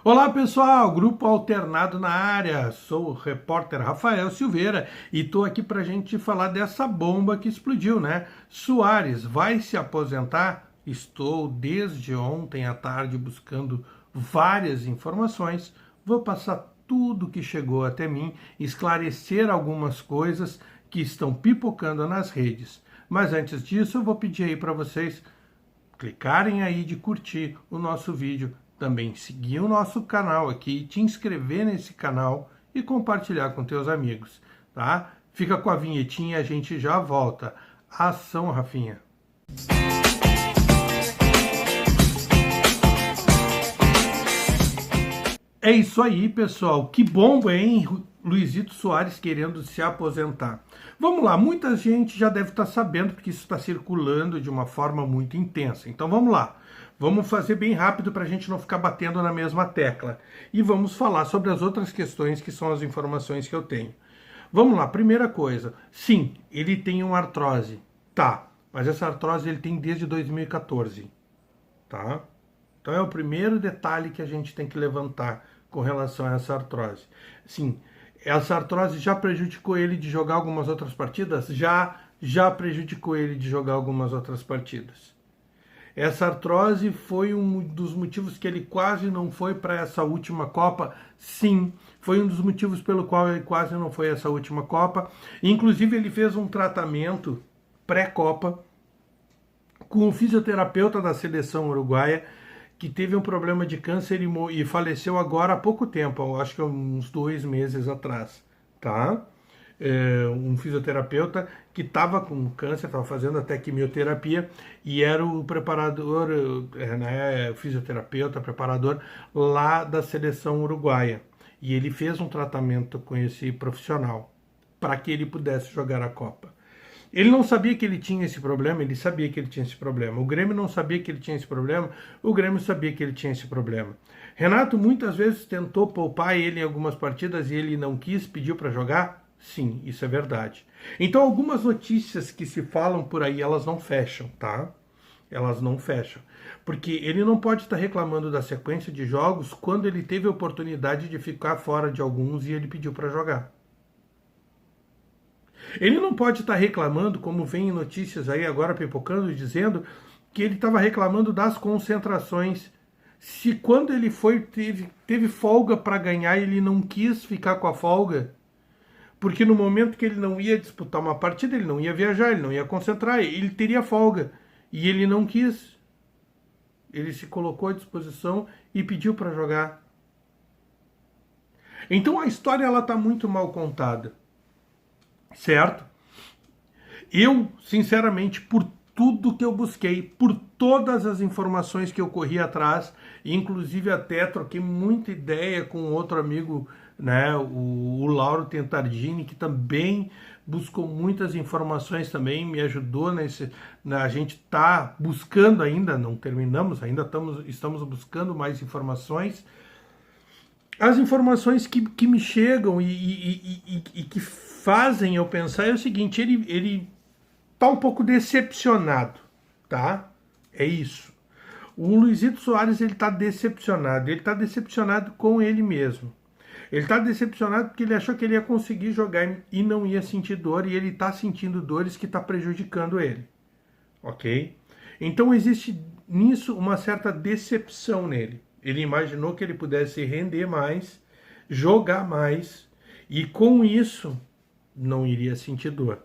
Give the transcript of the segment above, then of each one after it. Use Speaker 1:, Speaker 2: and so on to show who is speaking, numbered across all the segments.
Speaker 1: Olá pessoal, Grupo Alternado na área, sou o repórter Rafael Silveira e estou aqui para a gente falar dessa bomba que explodiu, né? Suárez vai se aposentar? Estou desde ontem à tarde buscando várias informações, vou passar tudo que chegou até mim, esclarecer algumas coisas que estão pipocando nas redes. Mas antes disso, eu vou pedir aí para vocês clicarem aí de curtir o nosso vídeo, também seguir o nosso canal aqui, te inscrever nesse canal e compartilhar com teus amigos, tá? Fica com a vinhetinha e a gente já volta. Ação, Rafinha! É isso aí, pessoal. Que bomba, hein? Luizito Soares querendo se aposentar. Vamos lá, muita gente já deve estar sabendo, porque isso está circulando de uma forma muito intensa. Então vamos lá. Vamos fazer bem rápido para a gente não ficar batendo na mesma tecla. E vamos falar sobre as outras questões que são as informações que eu tenho. Vamos lá, primeira coisa. Sim, ele tem uma artrose. Tá, mas essa artrose ele tem desde 2014. Tá? Então é o primeiro detalhe que a gente tem que levantar com relação a essa artrose. Sim, essa artrose já prejudicou ele de jogar algumas outras partidas? Já prejudicou ele de jogar algumas outras partidas. Essa artrose foi um dos motivos que ele quase não foi para essa última Copa? Sim, foi um dos motivos pelo qual ele quase não foi essa última Copa. Inclusive ele fez um tratamento pré-Copa com o fisioterapeuta da seleção uruguaia, que teve um problema de câncer e faleceu agora há pouco tempo, acho que uns 2 meses atrás, tá? Um fisioterapeuta que estava com câncer, estava fazendo até quimioterapia e era o preparador, né, fisioterapeuta, preparador lá da seleção uruguaia. E ele fez um tratamento com esse profissional para que ele pudesse jogar a Copa. Ele não sabia que ele tinha esse problema, ele sabia que ele tinha esse problema. O Grêmio não sabia que ele tinha esse problema, o Grêmio sabia que ele tinha esse problema. Renato muitas vezes tentou poupar ele em algumas partidas e ele não quis, pediu para jogar? Sim, isso é verdade. Então algumas notícias que se falam por aí, elas não fecham, tá? Elas não fecham. Porque ele não pode estar reclamando da sequência de jogos quando ele teve a oportunidade de ficar fora de alguns e ele pediu para jogar. Ele não pode estar reclamando, como vem notícias aí agora pipocando, dizendo que ele estava reclamando das concentrações. Se quando ele foi teve folga para ganhar, ele não quis ficar com a folga, porque no momento que ele não ia disputar uma partida, ele não ia viajar, ele não ia concentrar, ele teria folga. E ele não quis. Ele se colocou à disposição e pediu para jogar. Então a história ela está muito mal contada. Certo? Eu, sinceramente, por tudo que eu busquei, por todas as informações que eu corri atrás, inclusive até troquei muita ideia com outro amigo, né, o Lauro Tentardini, que também buscou muitas informações também, me ajudou nesse, a gente está buscando ainda, não terminamos, ainda estamos buscando mais informações. As informações que me chegam e que fazem eu pensar é o seguinte, ele tá um pouco decepcionado, tá? É isso. O Luizito Soares, ele tá decepcionado com ele mesmo. Ele tá decepcionado porque ele achou que ele ia conseguir jogar e não ia sentir dor, e ele tá sentindo dores que tá prejudicando ele, ok? Então existe nisso uma certa decepção nele. Ele imaginou que ele pudesse render mais, jogar mais, e com isso não iria sentir dor.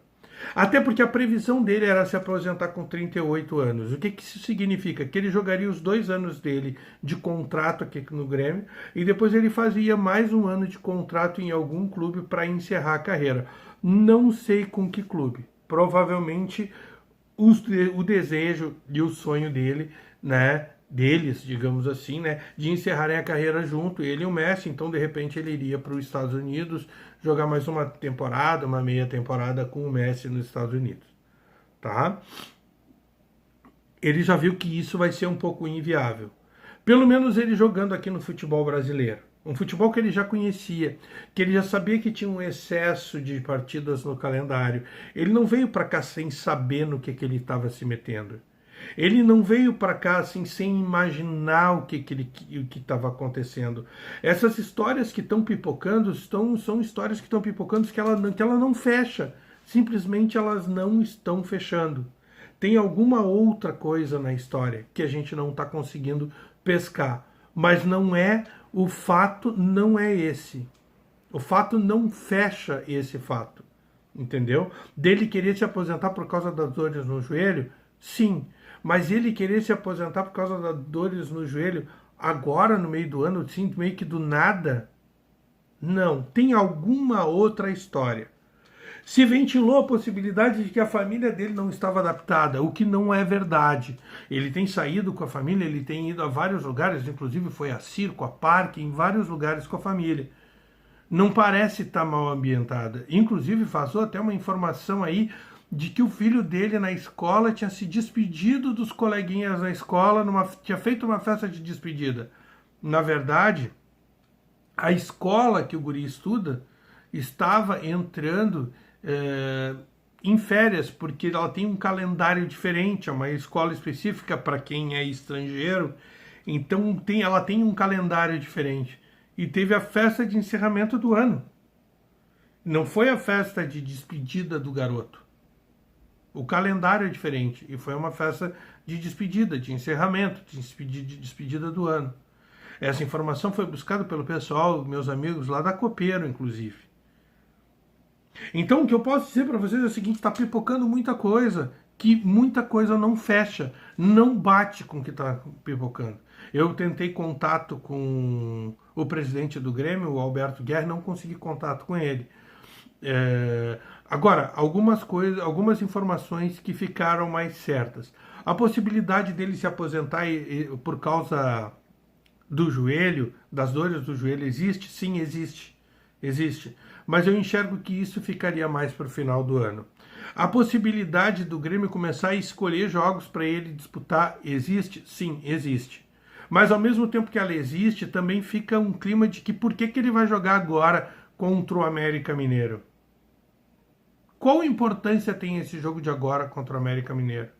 Speaker 1: Até porque a previsão dele era se aposentar com 38 anos. O que isso significa? Que ele jogaria os 2 anos dele de contrato aqui no Grêmio e depois ele fazia mais um ano de contrato em algum clube para encerrar a carreira. Não sei com que clube. Provavelmente o desejo e o sonho dele, né, deles, digamos assim, né, de encerrarem a carreira junto, ele e o Messi. Então de repente ele iria para os Estados Unidos jogar mais uma temporada, uma meia temporada com o Messi nos Estados Unidos, tá? Ele já viu que isso vai ser um pouco inviável, pelo menos ele jogando aqui no futebol brasileiro, um futebol que ele já conhecia, que ele já sabia que tinha um excesso de partidas no calendário. Ele não veio para cá sem saber no que ele estava se metendo. Ele não veio para cá assim sem imaginar o que estava acontecendo. Essas histórias que estão pipocando são histórias que estão pipocando que ela não fecha. Simplesmente elas não estão fechando. Tem alguma outra coisa na história que a gente não está conseguindo pescar. Mas não é, o fato não é esse. O fato não fecha esse fato. Entendeu? Dele querer se aposentar por causa das dores no joelho? Sim. Mas ele querer se aposentar por causa das dores no joelho agora, no meio do ano, sim, meio que do nada? Não. Tem alguma outra história. Se ventilou a possibilidade de que a família dele não estava adaptada, o que não é verdade. Ele tem saído com a família, ele tem ido a vários lugares, inclusive foi a circo, a parque, em vários lugares com a família. Não parece estar mal ambientada. Inclusive, vazou até uma informação aí de que o filho dele na escola tinha se despedido dos coleguinhas na escola, tinha feito uma festa de despedida. Na verdade, a escola que o guri estuda estava entrando em férias, porque ela tem um calendário diferente, é uma escola específica para quem é estrangeiro, então ela tem um calendário diferente. E teve a festa de encerramento do ano. Não foi a festa de despedida do garoto. O calendário é diferente. E foi uma festa de despedida, de encerramento, de despedida do ano. Essa informação foi buscada pelo pessoal, meus amigos lá da Copeiro, inclusive. Então, o que eu posso dizer para vocês é o seguinte: está pipocando muita coisa, que muita coisa não fecha, não bate com o que está pipocando. Eu tentei contato com o presidente do Grêmio, o Alberto Guerra, não consegui contato com ele. Agora, algumas informações que ficaram mais certas. A possibilidade dele se aposentar por causa do joelho, das dores do joelho, existe? Sim, existe. Existe. Mas eu enxergo que isso ficaria mais para o final do ano. A possibilidade do Grêmio começar a escolher jogos para ele disputar existe? Sim, existe. Mas ao mesmo tempo que ela existe, também fica um clima de que por que ele vai jogar agora contra o América Mineiro? Qual importância tem esse jogo de agora contra o América Mineiro?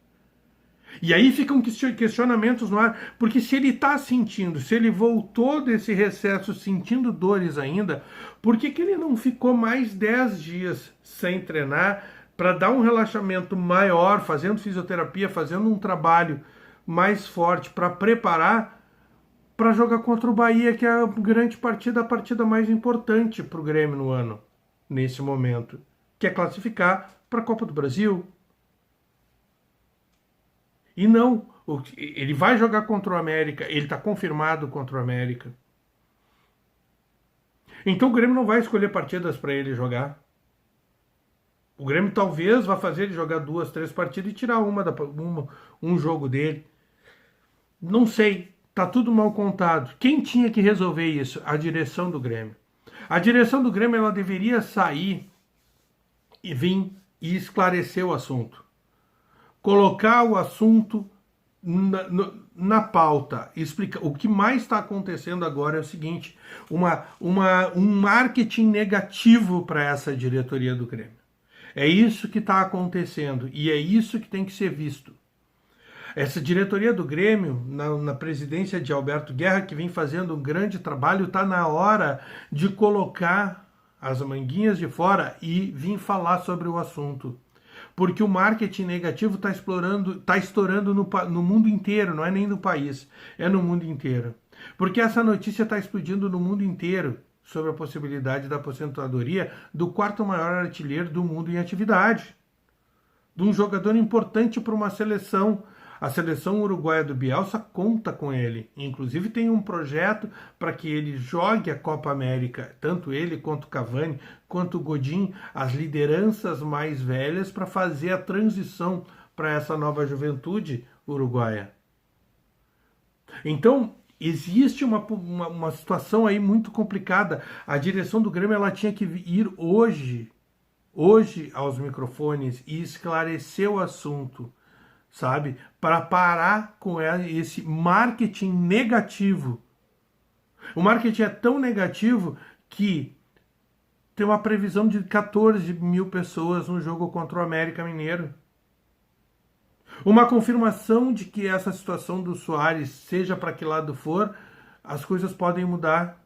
Speaker 1: E aí ficam questionamentos no ar, porque se ele está sentindo, se ele voltou desse recesso sentindo dores ainda, por que ele não ficou mais 10 dias sem treinar para dar um relaxamento maior, fazendo fisioterapia, fazendo um trabalho mais forte para preparar para jogar contra o Bahia, que é a grande partida, a partida mais importante para o Grêmio no ano, nesse momento, que é classificar para a Copa do Brasil. E não, ele vai jogar contra o América, ele está confirmado contra o América. Então o Grêmio não vai escolher partidas para ele jogar. O Grêmio talvez vá fazer ele jogar 2, 3 partidas e tirar um jogo dele. Não sei, tá tudo mal contado. Quem tinha que resolver isso? A direção do Grêmio. A direção do Grêmio ela deveria sair e vir e esclarecer o assunto. Colocar o assunto na pauta. Explicar. O que mais está acontecendo agora é o seguinte: um marketing negativo para essa diretoria do Grêmio. É isso que está acontecendo e é isso que tem que ser visto. Essa diretoria do Grêmio, na presidência de Alberto Guerra, que vem fazendo um grande trabalho, está na hora de colocar as manguinhas de fora e vir falar sobre o assunto. Porque o marketing negativo está estourando no mundo inteiro, não é nem no país, é no mundo inteiro. Porque essa notícia está explodindo no mundo inteiro sobre a possibilidade da aposentadoria do quarto maior artilheiro do mundo em atividade. De um jogador importante para uma seleção. A seleção uruguaia do Bielsa conta com ele. Inclusive tem um projeto para que ele jogue a Copa América, tanto ele quanto o Cavani, quanto o Godin, as lideranças mais velhas, para fazer a transição para essa nova juventude uruguaia. Então, existe uma situação aí muito complicada. A direção do Grêmio ela tinha que ir hoje aos microfones e esclarecer o assunto, sabe? Para parar com esse marketing negativo. O marketing é tão negativo que tem uma previsão de 14 mil pessoas no jogo contra o América Mineiro. Uma confirmação de que essa situação do Soares, seja para que lado for, as coisas podem mudar.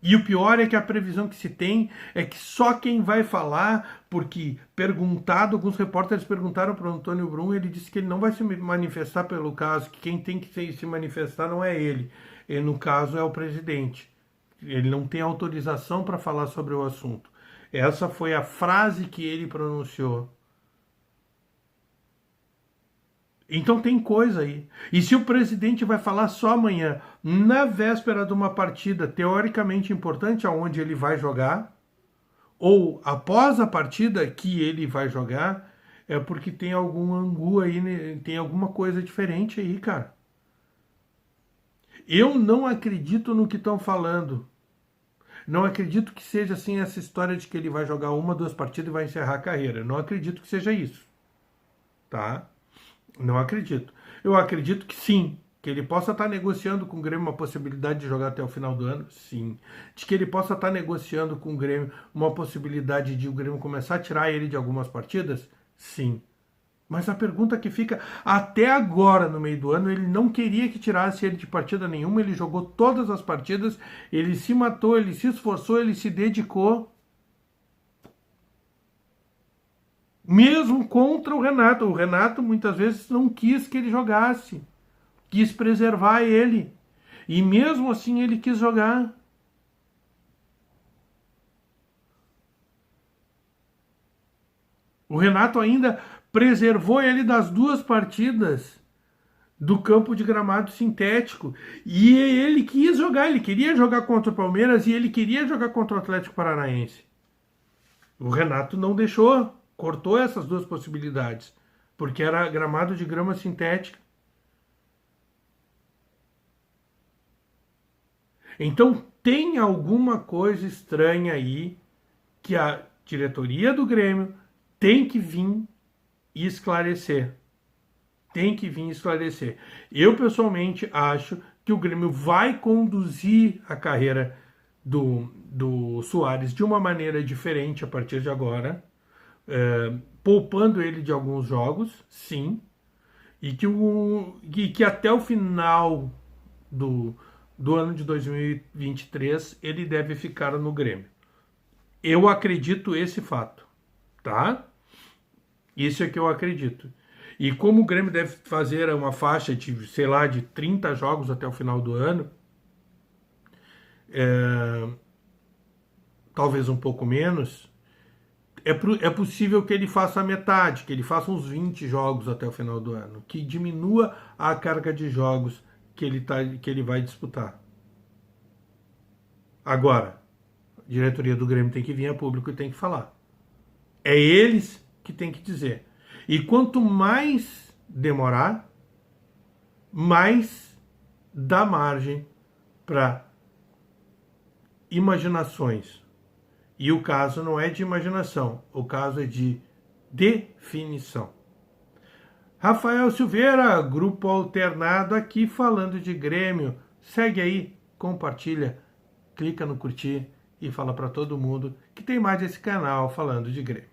Speaker 1: E o pior é que a previsão que se tem é que só quem vai falar, porque perguntado, alguns repórteres perguntaram para o Antônio Brum, ele disse que ele não vai se manifestar pelo caso, que quem tem que se manifestar não é ele, e no caso é o presidente. Ele não tem autorização para falar sobre o assunto. Essa foi a frase que ele pronunciou. Então tem coisa aí. E se o presidente vai falar só amanhã, na véspera de uma partida teoricamente importante, aonde ele vai jogar, ou após a partida que ele vai jogar, é porque tem algum angu aí, né? Tem alguma coisa diferente aí, cara. Eu não acredito no que estão falando. Não acredito que seja assim essa história de que ele vai jogar uma, duas partidas e vai encerrar a carreira. Não acredito que seja isso, tá? Não acredito. Eu acredito que sim, que ele possa estar negociando com o Grêmio uma possibilidade de jogar até o final do ano, sim. De que ele possa estar negociando com o Grêmio uma possibilidade de o Grêmio começar a tirar ele de algumas partidas, sim. Mas a pergunta que fica, até agora no meio do ano, ele não queria que tirasse ele de partida nenhuma, ele jogou todas as partidas, ele se matou, ele se esforçou, ele se dedicou. Mesmo contra o Renato. O Renato muitas vezes não quis que ele jogasse. Quis preservar ele. E mesmo assim ele quis jogar. O Renato ainda preservou ele das duas partidas do campo de gramado sintético. E ele quis jogar. Ele queria jogar contra o Palmeiras e ele queria jogar contra o Atlético Paranaense. O Renato não deixou. Cortou essas duas possibilidades, porque era gramado de grama sintética. Então tem alguma coisa estranha aí que a diretoria do Grêmio tem que vir e esclarecer. Tem que vir esclarecer. Eu pessoalmente acho que o Grêmio vai conduzir a carreira do Soares de uma maneira diferente a partir de agora. Poupando ele de alguns jogos, sim, e que até o final do ano de 2023 ele deve ficar no Grêmio. Eu acredito esse fato, tá? Isso é que eu acredito. E como o Grêmio deve fazer uma faixa de, sei lá, de 30 jogos até o final do ano, talvez um pouco menos, é possível que ele faça a metade, que ele faça uns 20 jogos até o final do ano, que diminua a carga de jogos que ele vai disputar. Agora, a diretoria do Grêmio tem que vir a público e tem que falar. É eles que tem que dizer. E quanto mais demorar, mais dá margem para imaginações. E o caso não é de imaginação, o caso é de definição. Rafael Silveira, Grupo Alternado aqui falando de Grêmio. Segue aí, compartilha, clica no curtir e fala para todo mundo que tem mais esse canal falando de Grêmio.